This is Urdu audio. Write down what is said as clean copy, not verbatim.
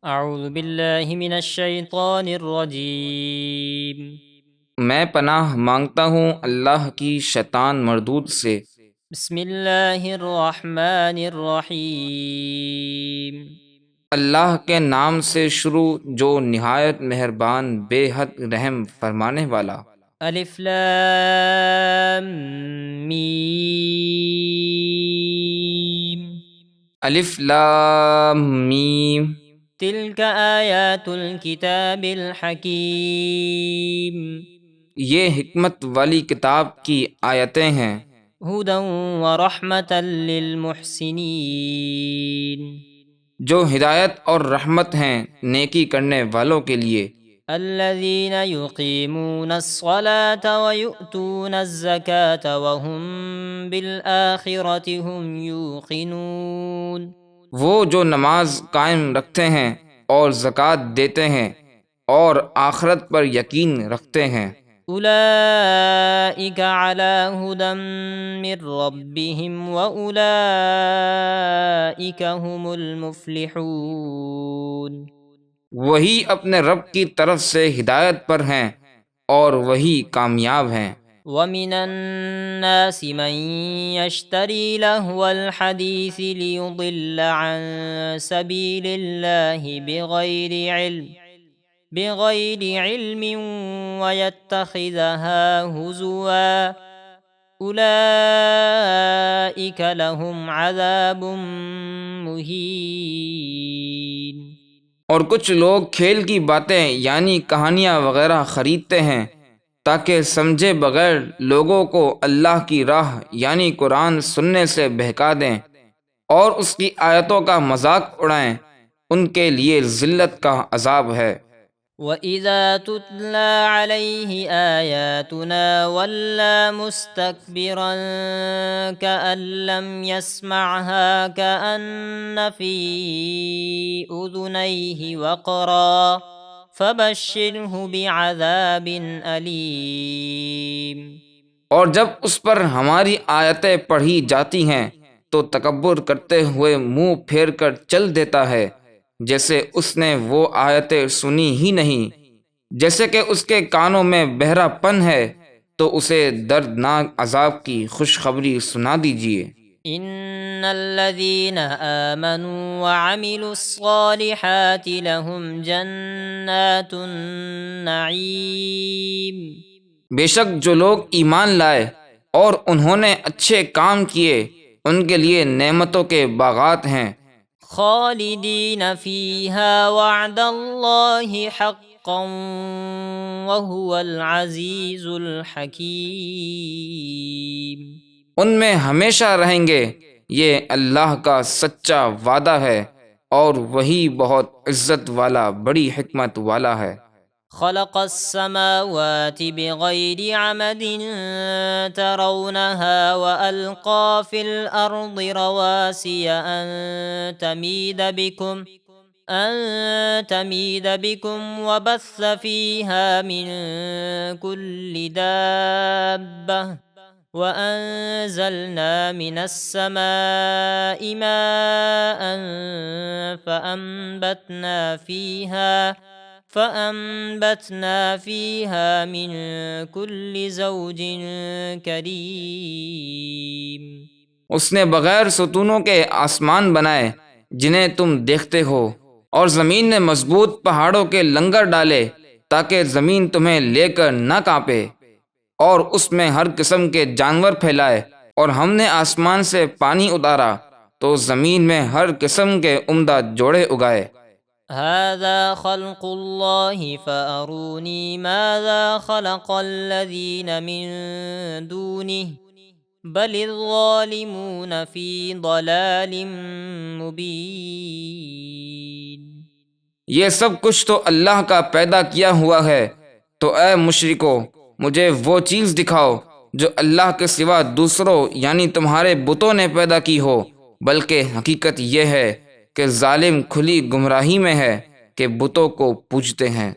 اعوذ باللہ من الشیطان الرجیم۔ میں پناہ مانگتا ہوں اللہ کی شیطان مردود سے۔ بسم اللہ الرحمن الرحیم۔ اللہ کے نام سے شروع جو نہایت مہربان بے حد رحم فرمانے والا۔ الف لام میم۔ الف لام میم۔ تلک آیات الکتاب الحکیم۔ یہ حکمت والی کتاب کی آیتیں ہیں۔ ھدی ورحمۃ للمحسنین۔ جو ہدایت اور رحمت ہیں نیکی کرنے والوں کے لیے۔ الذین یقیمون الصلاة ویؤتون الزکاة وهم بالآخرة هم یوقنون۔ وہ جو نماز قائم رکھتے ہیں اور زکوٰۃ دیتے ہیں اور آخرت پر یقین رکھتے ہیں۔ اولئک علی ھدی من ربہم واولئک هم المفلحون۔ وہی اپنے رب کی طرف سے ہدایت پر ہیں اور وہی کامیاب ہیں۔ وَمِنَ النَّاسِ مَن يَشْتَرِي لَهْوَ الْحَدِيثِ لِيُضِلَّ عَن سَبِيلِ اللَّهِ بِغَيْرِ عِلْمٍ وَيَتَّخِذَهَا هُزُوًا أُولَئِكَ لَهُمْ عَذَابٌ مُهِينٌ۔ اور کچھ لوگ کھیل کی باتیں یعنی کہانیاں وغیرہ خریدتے ہیں تاکہ سمجھے بغیر لوگوں کو اللہ کی راہ یعنی قرآن سننے سے بہکا دیں اور اس کی آیتوں کا مذاق اڑائیں، ان کے لیے ذلت کا عذاب ہے۔ وَإِذَا تُتْلَى عَلَيْهِ آيَاتُنَا وَلَّى مُسْتَكْبِرًا كَأَن لَّمْ يَسْمَعْهَا كَأَنَّ فِي أُذُنَيْهِ وَقْرًا فَبَشِّرْهُ بِعَذَابٍ أَلِيمٍ۔ اور جب اس پر ہماری آیتیں پڑھی جاتی ہیں تو تکبر کرتے ہوئے منہ پھیر کر چل دیتا ہے، جیسے اس نے وہ آیتیں سنی ہی نہیں۔ جیسے کہ اس کے کانوں میں بہرا پن ہے تو اسے دردناک عذاب کی خوشخبری سنا دیجیے۔ ان الذين آمنوا وعملوا الصالحات لهم جنات النعیم۔ بے شک جو لوگ ایمان لائے اور انہوں نے اچھے کام کیے ان کے لیے نعمتوں کے باغات ہیں۔ خالدین فیہا وعد اللہ حقا وہو العزیز الحکیم۔ ان میں ہمیشہ رہیں گے، یہ اللہ کا سچا وعدہ ہے اور وہی بہت عزت والا بڑی حکمت والا ہے۔ خلق السماوات بغیر عمد ترونها وألقى في الأرض رواسي أن تميد بكم وبث فيها من كل دابة وأنزلنا من السماء ماء فأنبتنا فيها من كل زوج كريم۔ اس نے بغیر ستونوں کے آسمان بنائے جنہیں تم دیکھتے ہو، اور زمین نے مضبوط پہاڑوں کے لنگر ڈالے تاکہ زمین تمہیں لے کر نہ کانپے، اور اس میں ہر قسم کے جانور پھیلائے، اور ہم نے آسمان سے پانی اتارا تو زمین میں ہر قسم کے عمدہ جوڑے اگائے۔ هذا خلق اللہ فأرونی ماذا خلق الذین من دونہ بل الظالمون فی ضلال مبین۔ یہ سب کچھ تو اللہ کا پیدا کیا ہوا ہے، تو اے مشرکو مجھے وہ چیز دکھاؤ جو اللہ کے سوا دوسروں یعنی تمہارے بتوں نے پیدا کی ہو، بلکہ حقیقت یہ ہے کہ ظالم کھلی گمراہی میں ہے کہ بتوں کو پوجتے ہیں۔